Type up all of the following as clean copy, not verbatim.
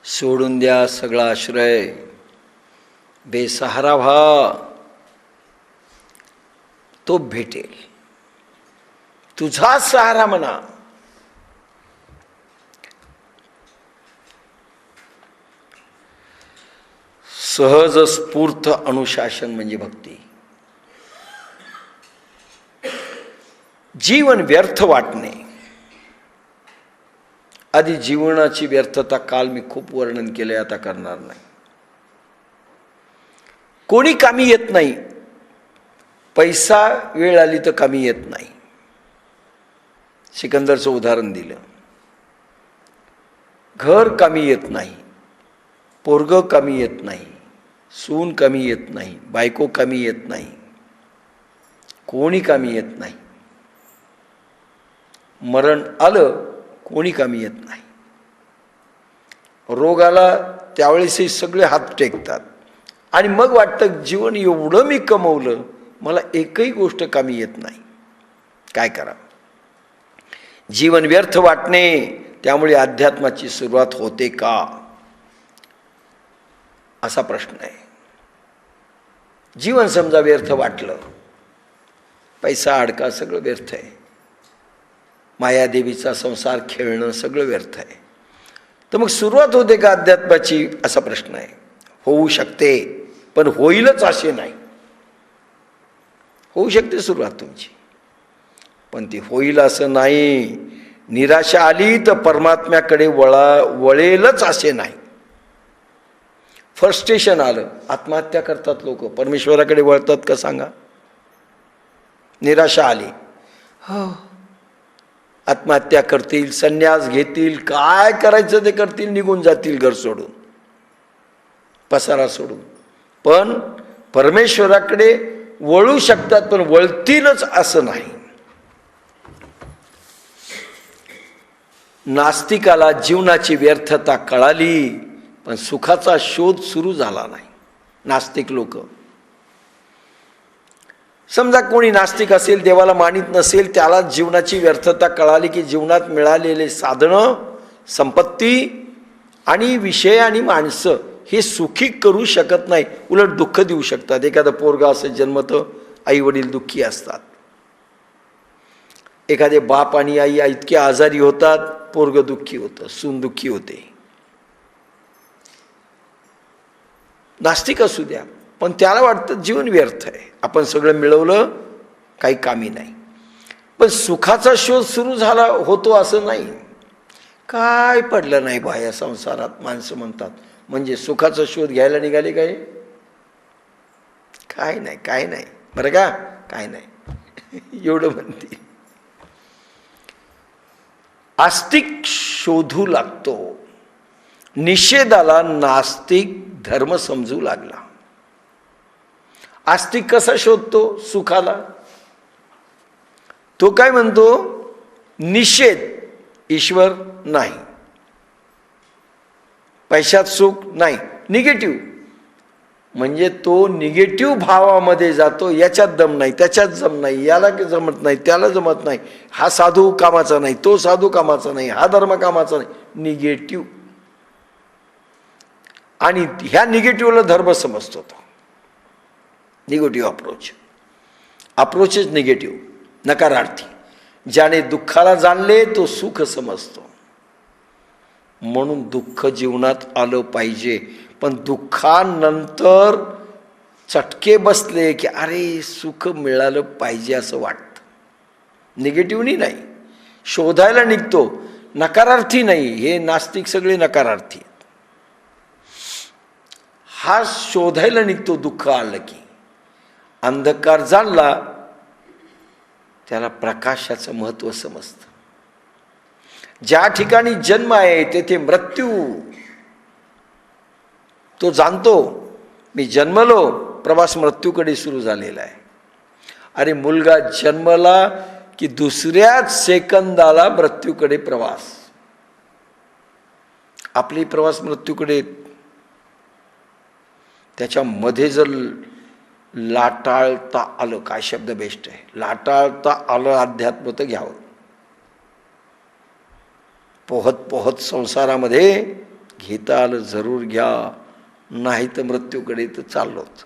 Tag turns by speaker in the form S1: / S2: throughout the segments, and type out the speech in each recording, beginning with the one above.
S1: सोडून द्या सगळा आश्रय, बेसहारा व्हा, तो भेटेल. तुझा सहारा म्हणा. सहज स्फूर्त अनुशासन म्हणजे भक्ती. जीवन व्यर्थ वाटणे. आधी जीवनाची व्यर्थता काल मी खूप वर्णन केले, आता करणार नाही. कोणी कामी येत नाही. पैसा वेळ आली तर कामी येत नाही. सिकंदरचं उदाहरण दिलं. घर कामी येत नाही, पोरग कामी येत नाही, सून कामी येत नाही, बायको कामी येत नाही, कोणी कामी येत नाही. मरण आलं कोणी कामी येत नाही. रोग आला त्यावेळेसही सगळे हात टेकतात आणि मग वाटतं जीवन एवढं मी कमवलं, मला एकही गोष्ट कामी येत नाही. काय करा. जीवन व्यर्थ वाटणे, त्यामुळे अध्यात्माची सुरुवात होते का, असा प्रश्न आहे. जीवन समजा व्यर्थ वाटलं, पैसा अडका सगळं व्यर्थ आहे, मायादेवीचा संसार खेळणं सगळं व्यर्थ आहे, तर मग सुरुवात होते का अध्यात्माची, असा प्रश्न आहे. होऊ शकते, पण होईलच असे नाही. होऊ शकते सुरुवात तुमची, पण ती होईल असं नाही. निराशा आली तर परमात्म्याकडे वळेलच असे नाही. फ्रस्ट्रेशन आलं, आत्महत्या करतात लोक, परमेश्वराकडे वळतात का सांगा. निराशा आली, हो आत्महत्या करतील, संन्यास घेतील, काय करायचं ते करतील, निघून जातील घर सोडून, पसारा सोडून. पण परमेश्वराकडे वळू शकतात, पण वळतीलच असं नाही. नास्तिकाला जीवनाची व्यर्थता कळाली, पण सुखाचा शोध सुरू झाला नाही. नास्तिक लोक, समजा कोणी नास्तिक असेल, देवाला मानित नसेल, त्याला जीवनाची व्यर्थता कळाली की जीवनात मिळालेले साधनं, संपत्ती आणि विषय आणि माणसं हे सुखी करू शकत नाही, उलट दुःख देऊ शकतात. एखादा पोरगा असं जन्मतं, आई वडील दुःखी असतात. एखादे बाप आणि आई इतके आजारी होतात, पोरग दुःखी होतं, सून दुःखी होते. नास्तिक असू द्या, पण त्याला वाटतं जीवन व्यर्थ आहे, आपण सगळं मिळवलं, काही कामी नाही. पण सुखाचा शोध सुरू झाला होतो असं नाही. काय पडलं नाही बा या संसारात, माणसं म्हणतात. म्हणजे सुखाचा शोध घ्यायला निघाले काय? काय नाही, काय नाही, बरं का, काय नाही एवढं म्हणते. आस्तिक शोधू लागतो. निषेधाला नास्तिक धर्म समजू लागला. आस्तिक कसा शोधतो सुखाला? तो काय म्हणतो? निषेध, ईश्वर नाही, पैशात सुख नाही, निगेटिव्ह. म्हणजे तो निगेटिव्ह भावामध्ये जातो. याच्यात दम नाही, त्याच्यात जम नाही, याला जमत नाही, त्याला जमत नाही, हा साधू कामाचा नाही, तो साधू कामाचा नाही, हा धर्म कामाचा नाही, निगेटिव्ह. आणि ह्या निगेटिव्हला धर्म समजतो तो. निगेटिव्ह अप्रोचच निगेटिव्ह, नकारार्थी. ज्याने दुःखाला जाणले तो सुख समजतो. म्हणून दुःख जीवनात आलं पाहिजे, पण दुःखानंतर चटके बसले की अरे सुख मिळालं पाहिजे असं वाटतं. निगेटिव्हनी नाही, शोधायला निघतो, नकारार्थी नाही. हे नास्तिक सगळे नकारार्थी. हा शोधायला निघतो. दुःख आलं की अंधकार जाणला, त्याला प्रकाशाचं महत्त्व समजतं. ज्या ठिकाणी जन्म आहे तेथे मृत्यू, तो जाणतो. मी जन्मलो, प्रवास मृत्यूकडे सुरू झालेला आहे. अरे मुलगा जन्मला की दुसऱ्याच सेकंदाला मृत्यूकडे प्रवास. आपली प्रवास मृत्यूकडे. त्याच्यामध्ये जर लाटाळता आलं, काय शब्द बेस्ट आहे, लाटाळता आलं अध्यात्म तर घ्यावं. पोहत पोहत संसारामध्ये घेता आलं जरूर घ्या, नाही तर मृत्यूकडे तर चाललोच.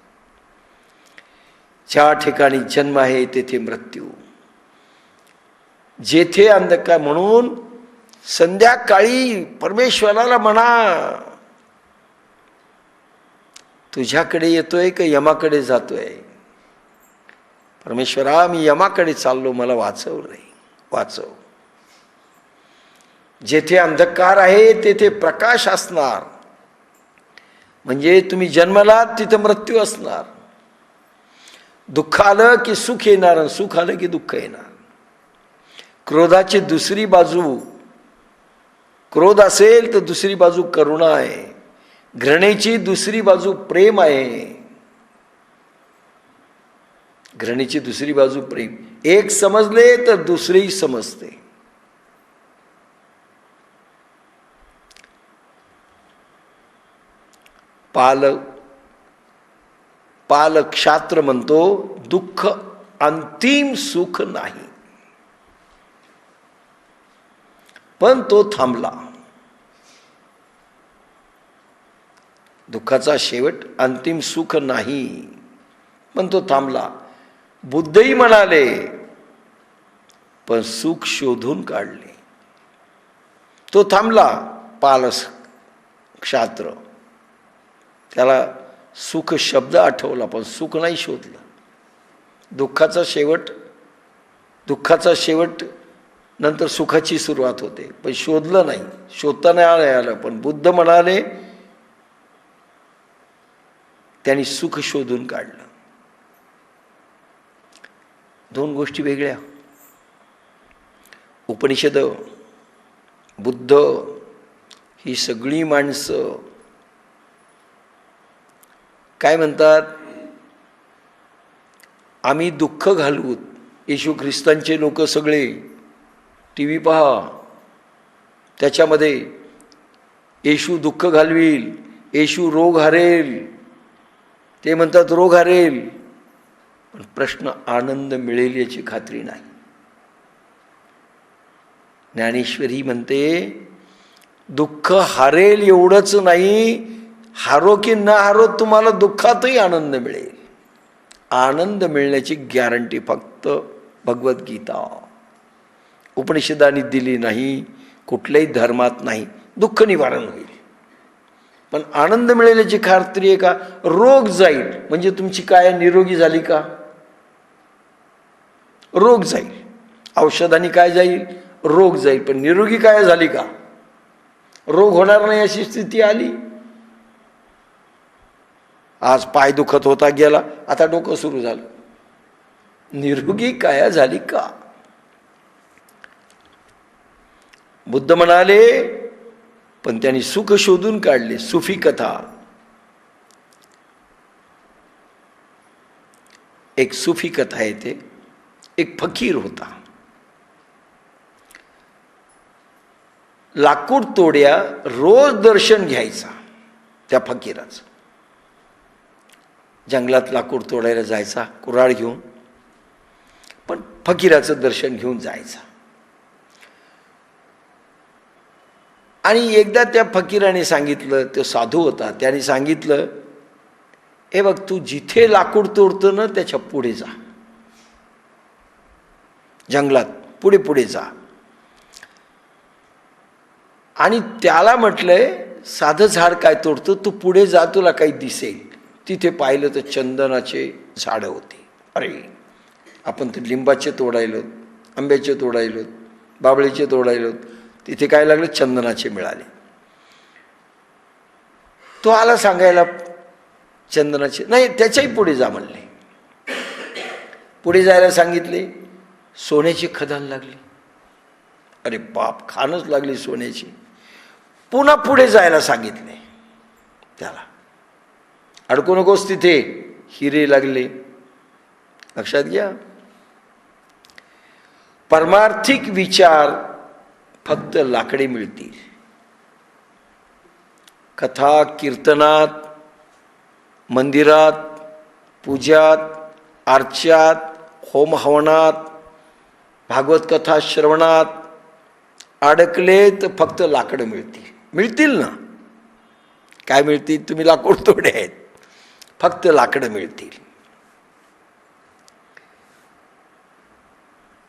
S1: ज्या ठिकाणी जन्म आहे तेथे मृत्यू, जेथे अंधकार. म्हणून संध्याकाळी परमेश्वराला म्हणा, तुझ्याकडे येतोय का यमाकडे जातोय? परमेश्वरा, मी यमाकडे चाललो, मला वाचव रे, वाचव. जेथे अंधकार आहे तेथे प्रकाश असणार. म्हणजे तुम्ही जन्मलात तिथे मृत्यू असणार. दुःख आलं की सुख येणार, आणि सुख आलं की दुःख येणार. क्रोधाची दुसरी बाजू, क्रोध असेल तर दुसरी बाजू करुणा आहे. घृणेची दुसरी बाजू प्रेम आहे. घृणेची दुसरी बाजू प्रेम. एक समजले तर दुसरेही समजते. पालक्षात्र म्हणतो, दुःख अंतिम सुख नाही, पण तो थांबला. दुःखाचा शेवट अंतिम सुख नाही, पण तो थांबला. बुद्धही म्हणाले, पण सुख शोधून काढले. तो थांबला. पालक्षात्र, त्याला सुख शब्द आठवला, पण सुख नाही शोधलं. दुःखाचा शेवट नंतर सुखाची सुरुवात होते, पण शोधलं नाही, शोधता नाही आलं. पण बुद्ध म्हणाले, त्यांनी सुख शोधून काढलं. दोन गोष्टी वेगळ्या. उपनिषद, बुद्ध, ही सगळी माणसं काय म्हणतात? आम्ही दुःख घालवूत. येशू ख्रिस्तांचे लोक सगळे टी व्ही पहा, त्याच्यामध्ये येशू दुःख घालवील, येशू रोग हरेल. ते म्हणतात रोग हरेल, पण प्रश्न आनंद मिळेल याची खात्री नाही. ज्ञानेश्वरी म्हणते, दुःख हरेल एवढंच नाही, हारो की न हारो तुम्हाला दुःखातही आनंद मिळेल. आनंद मिळण्याची गॅरंटी फक्त भगवद्गीता, उपनिषदांनी दिली नाही, कुठल्याही धर्मात नाही. दुःख निवारण होईल, पण आनंद मिळेल याची खात्री आहे का? रोग जाईल, म्हणजे तुमची काया निरोगी झाली का? रोग जाईल. औषधांनी काय जाईल? रोग जाईल, पण निरोगी काय झाली का? रोग होणार नाही अशी स्थिती आली. आज पाय दुखत होता, गेला, आता डोकं सुरू झालं. निरोगी काया झाली का? बुद्ध म्हणाले, पण त्यांनी सुख शोधून काढले. सुफी कथा. एक सुफी कथा येते. एक फकीर होता, लाकूड तोड्या रोज दर्शन घ्यायचा त्या फकीराचं. जंगलात लाकूड तोडायला जायचा कुऱ्हाड घेऊन, पण फकीराचं दर्शन घेऊन जायचा. आणि एकदा त्या फकीराने सांगितलं, तो साधू होता, त्याने सांगितलं, हे बघ, तू जिथे लाकूड तोडतो ना त्याच्या पुढे जा, जंगलात पुढे पुढे जा. आणि त्याला म्हटलंय, साधं झाड काय तोडतो, तू पुढे जा, तुला काही दिसेल. तिथे पाहिलं तर चंदनाचे झाडं होते. अरे, आपण तर लिंबाचे तोडायलो, आंब्याचे तोडायलो, बाबळीचे तोडायलो, तिथे काय लागलं? चंदनाचे मिळाले. तो आला सांगायला, चंदनाचे नाही, त्याच्याही पुढे जा म्हणले. पुढे जायला सांगितले, सोन्याची खदान लागली. अरे बाप, खानच लागली सोन्याची. पुन्हा पुढे जायला सांगितले त्याला, अडकू नकोस तिथे, हिरे लागले. लक्षात घ्या, परमार्थिक विचार फक्त लाकडे मिळतील. कथा कीर्तनात, मंदिरात, पूजात, अर्च्यात, होम हवनात, भागवत कथा श्रवणात अडकले तर फक्त लाकडं मिळतील. मिळतील ना, काय मिळतील? तुम्ही लाकूड तोडे आहेत, फक्त लाकडं मिळतील.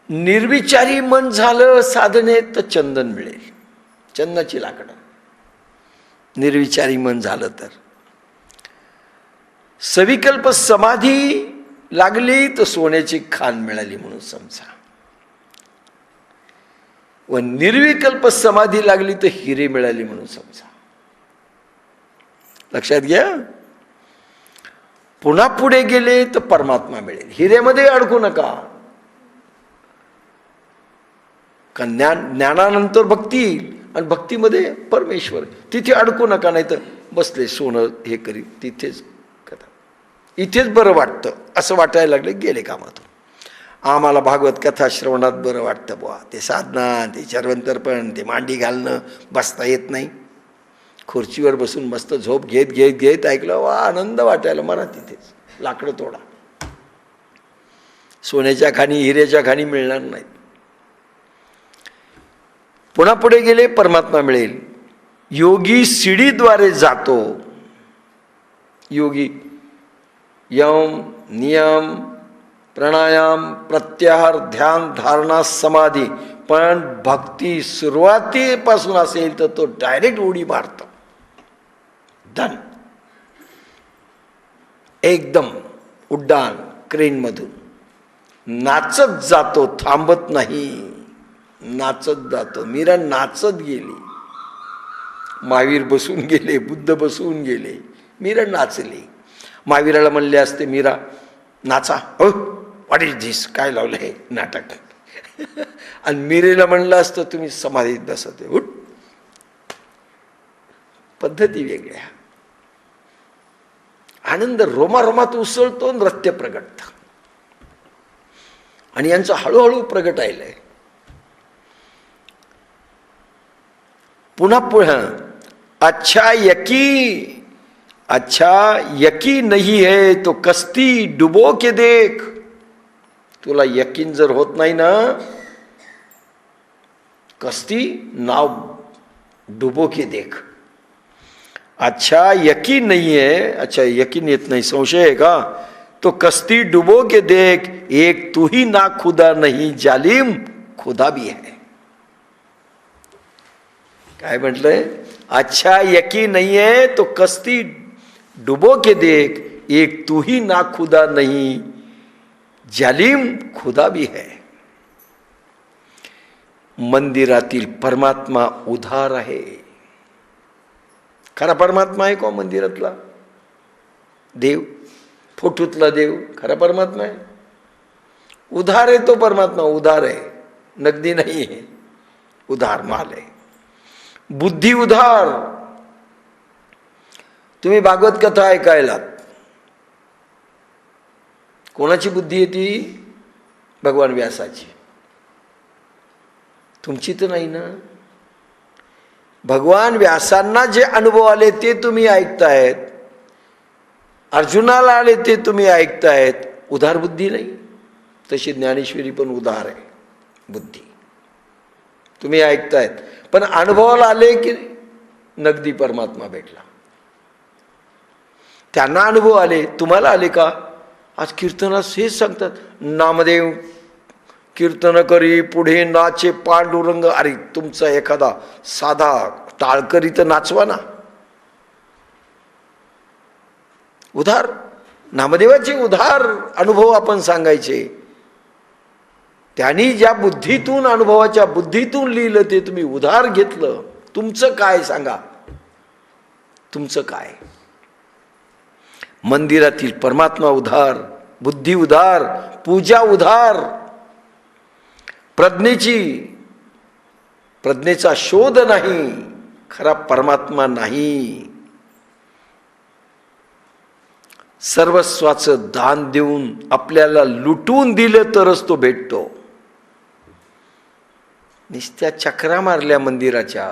S1: निर्विचारी मन झालं साधनेत तर चंदन मिळेल, चंदनाची लाकडं. निर्विचारी मन झालं तर सविकल्प समाधी लागली तर सोन्याची खाण मिळाली म्हणून समजा, व निर्विकल्प समाधी लागली तर हिरे मिळाली म्हणून समजा. लक्षात घ्या. पुन्हा पुढे गेले तर परमात्मा मिळेल. हिरेमध्ये अडकू नका. ज्ञानानंतर भक्ती येईल आणि भक्तीमध्ये परमेश्वर, तिथे अडकू नका. नाही तर बसले सोनं हे करी तिथेच कथा, इथेच बरं वाटतं असं वाटायला लागलं, गेले कामातून. आम्हाला भागवत कथा श्रवणात बरं वाटतं बुवा, ते साधना, ते चरवंतरपण, ते मांडी घालणं, बसता येत नाही. खुर्चीवर बसून मस्त झोप घेत घेत घेत ऐकलं, वा आनंद वाटायला. मला तिथेच लाकडं तोडा. सोन्याच्या खाणी हिऱ्याच्या खाणी मिळणार नाहीत. पुन्हा पुढे गेले परमात्मा मिळेल. योगी शिडीद्वारे जातो. योगी यम नियम प्राणायाम प्रत्याहार ध्यान धारणा समाधी, पण भक्ती सुरुवातीपासून असेल तर तो डायरेक्ट उडी मारतो. धन एकदम उड्डाण क्रेनमधून नाचत जातो, थांबत नाही. नाचत जातो. मीरा नाचत गेली. महावीर बसून गेले, बुद्ध बसून गेले, मीरा नाचली. महावीराला म्हणले असते, मीरा नाचा, हो व्हॉट इज धिस, काय लावलं हे नाटक. आणि मीरेला म्हणलं असतं, तुम्ही समाधीत बसत. उठ. पद्धती वेगळ्या. आनंद रोमारोमात उसळतो, नृत्य प्रगटत. आणि यांचं हळूहळू प्रगटायलंय. पुन्हा पुन्हा अच्छा यकी नहीं है तो कस्ती डुबो के देख. तुला यकीन जर होत नाही ना, कस्ती नाव डुबो के देख. अच्छा यकीन नहीं है, अच्छा यकीन येत नाही, संशय आहे का, तो कस्ती डुबो के देख. एक तू ही ना खुदा नहीं जालिम खुदा भी है. काय म्हटलंय? अच्छा यकीन नहीं है तो कस्ती डुबो के देख. एक तू ही ना खुदा नहीं जालिम खुदा भी है. मंदिरातील परमात्मा उधार आहे. खरा परमात्मा आहे का मंदिरातला देव? फोटोतला देव खरा परमात्मा आहे? उधार आहे तो परमात्मा. उधार आहे, नगदी नाही आहे. उधार माल आहे. बुद्धी उधार. तुम्ही भागवत कथा ऐकायलात, कोणाची बुद्धी आहे ती? भगवान व्यासाची. तुमची तर नाही ना. भगवान व्यासांना जे अनुभव आले ते तुम्ही ऐकतायत, अर्जुनाला आले ते तुम्ही ऐकतायत. उधार बुद्धी नाही. तशी ज्ञानेश्वरी पण उधार आहे बुद्धी. तुम्ही ऐकतायत पण अनुभवाला आले की नगदी परमात्मा भेटला. त्यांना अनुभव आले, तुम्हाला आले का? आज कीर्तनात हेच सांगतात, नामदेव कीर्तन करी पुढे नाचे पांडुरंग. अरे तुमचा एखादा साधा टाळकरी तर नाचवा ना. उधार नामदेवाचे उधार अनुभव आपण सांगायचे. त्यांनी ज्या बुद्धीतून, अनुभवाच्या बुद्धीतून लिहिलं ते तुम्ही उधार घेतलं. तुमचं काय सांगा? तुमचं काय? मंदिरातील परमात्मा उधार, बुद्धी उधार, पूजा उधार, प्रज्ञेचा शोध नाही, खरा परमात्मा नाही. सर्वस्वाचं दान देऊन आपल्याला लुटून दिलं तरच तो भेटतो. निस्त्या चक्रा मारल्या मंदिराच्या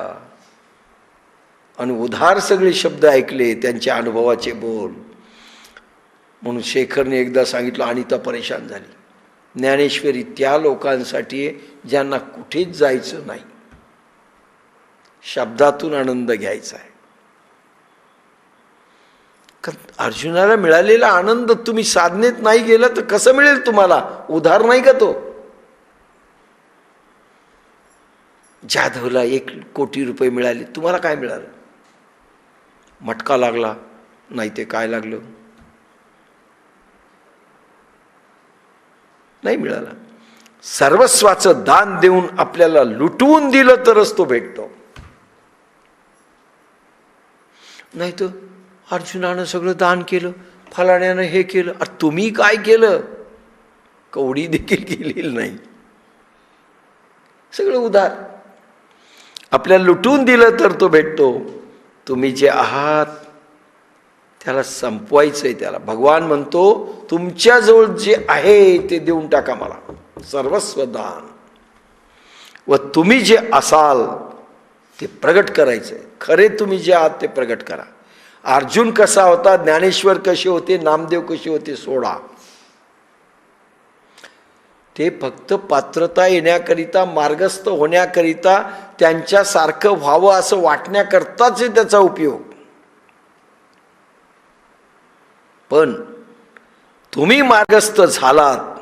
S1: आणि उधार सगळे शब्द ऐकले, त्यांच्या अनुभवाचे बोल. म्हणून शेखरने एकदा सांगितलं, अनिता परेशान झाली. ज्ञानेश्वरी त्या लोकांसाठी ज्यांना कुठेच जायचं नाही, शब्दातून आनंद घ्यायचा आहे. अर्जुनाला मिळालेला आनंद तुम्ही साधनेत नाही गेला तर कसं मिळेल तुम्हाला? उधार नाही का तो? जाधवला 1 कोटी रुपये मिळाले, तुम्हाला काय मिळालं? मटका लागला नाही, ते काय लागलं? नाही मिळाला. सर्वस्वाचं दान देऊन आपल्याला लुटवून दिलं तरच तो भेटतो. नाही तर अर्जुनानं सगळं दान केलं, फलाण्यानं हे केलं, अरे तुम्ही काय केलं? कवडी देखील केलेली नाही, सगळं उधार. आपल्याला लुटून दिलं तर तो भेटतो. तुम्ही जे आहात त्याला संपवायचंय. त्याला भगवान म्हणतो तुमच्याजवळ जे आहे ते देऊन टाका मला, सर्वस्व दान. व तुम्ही जे असाल ते प्रगट करायचंय. खरे तुम्ही जे आहात ते प्रगट करा. अर्जुन कसा होता, ज्ञानेश्वर कसे होते, नामदेव कसे होते सोडा. ते फक्त पात्रता येण्याकरिता, मार्गस्थ होण्याकरिता, त्यांच्यासारखं व्हावं असं वाटण्याकरताच त्याचा उपयोग. पण तुम्ही मार्गस्थ झालात,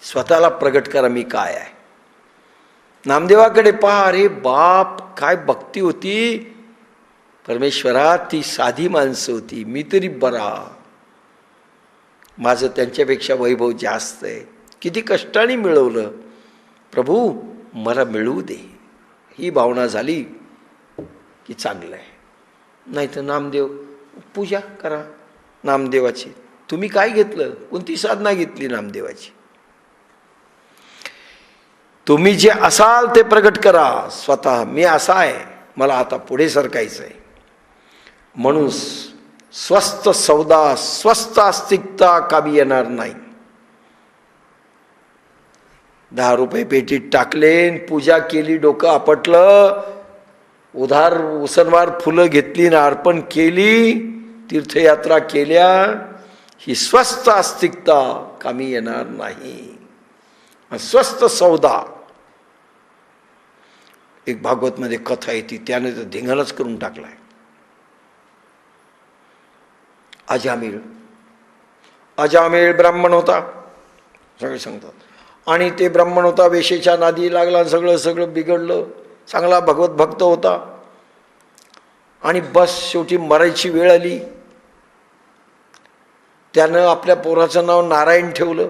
S1: स्वतःला प्रगट करा मी काय आहे. नामदेवाकडे पहा, अरे बाप काय भक्ती होती परमेश्वरा, ती साधी माणसं होती, मी तरी बरा, माझं त्यांच्यापेक्षा वैभव जास्त आहे, किती कष्टाने मिळवलं, प्रभू मला मिळवू दे, ही भावना झाली की चांगलं आहे. नाही तर नामदेव पूजा करा नामदेवाची. तुम्ही काय घेतलं? कोणती साधना घेतली नामदेवाची? तुम्ही जे असाल ते प्रगट करा स्वतः. मी असा आहे, मला आता पुढे सरकायचं आहे. म्हणून स्वस्त सौदा, स्वस्त आस्तिकता कामी येणार नाही. 10 रुपये पेटीत टाकले, पूजा केली, डोकं आपटलं, उधार उसनवार फुलं घेतली ना अर्पण केली, तीर्थयात्रा केल्या, ही स्वस्त आस्तिकता कामी येणार नाही. स्वस्त सौदा. एक भागवत मध्ये कथा येते, त्याने तर धिंगाणाच करून टाकलाय. अजामिळ ब्राह्मण होता, सगळे सांगतात. आणि ते ब्राह्मण होता, वेशेच्या नादी लागला, सगळं बिघडलं. चांगला भगवत भक्त होता. आणि बस शेवटी मरायची वेळ आली. त्यानं आपल्या पोराचं नाव नारायण ठेवलं.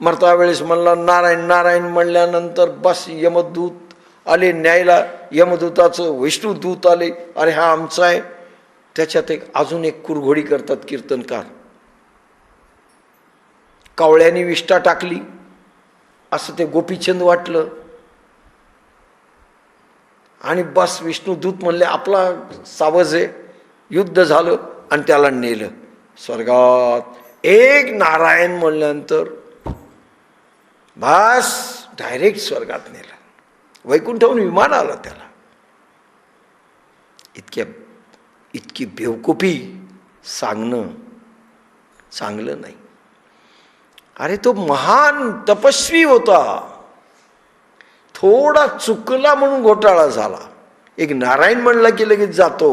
S1: मरता वेळेस म्हणला नारायण नारायण. म्हणल्यानंतर बस यमदूत आले न्यायला. यमदूताचं विष्णुदूत आले, अरे हा आमचा आहे. त्याच्यात अजून एक कुरघोडी करतात कीर्तनकार. कावळ्यानी विष्ठा टाकली असं ते गोपीचंद वाटलं. आणि बस विष्णुदूत म्हणले आपला सावज आहे. युद्ध झालं आणि त्याला नेलं स्वर्गात. एक नारायण म्हणल्यानंतर बस डायरेक्ट स्वर्गात नेलं. वैकुंठाहून विमान आलं त्याला. इतकी बेवकुफी सांगणं चांगलं नाही. अरे तो महान तपस्वी होता, थोडा चुकला म्हणून घोटाळा झाला. एक नारायण म्हणला की लगेच जातो.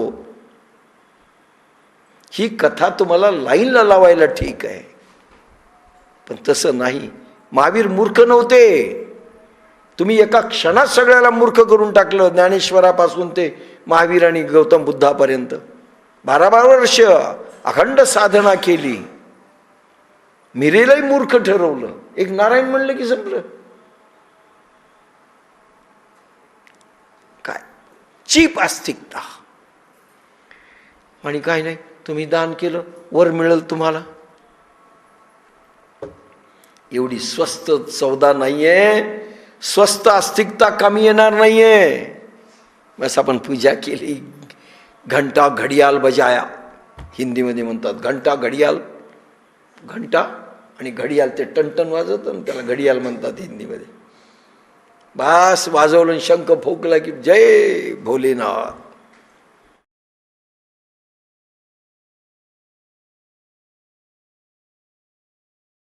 S1: ही कथा तुम्हाला लाईनला लावायला ठीक आहे, पण तसं नाही. महावीर मूर्ख नव्हते. तुम्ही एका क्षणात सगळ्याला मूर्ख करून टाकलं. ज्ञानेश्वरापासून ते महावीर आणि गौतम बुद्धापर्यंत 12 वर्ष अखंड साधना केली. मिरेलाही मूर्ख ठरवलं. एक नारायण म्हणलं की संपलं. काय चीप आस्तिकता. आणि काय नाही, तुम्ही दान केलं वर मिळेल तुम्हाला. एवढी स्वस्त सौदा नाहीये. स्वस्त आस्तिकता कमी येणार नाहीये. बस आपण पूजा केली, घंटा घडियाल बजाया, हिंदीमध्ये म्हणतात घंटा घडियाल. घंटा आणि घडियाल ते टनटन वाजवत ना, त्याला घडियाल म्हणतात हिंदीमध्ये. बस वाजवलं, शंख फुंकला की जय भोलेनाथ.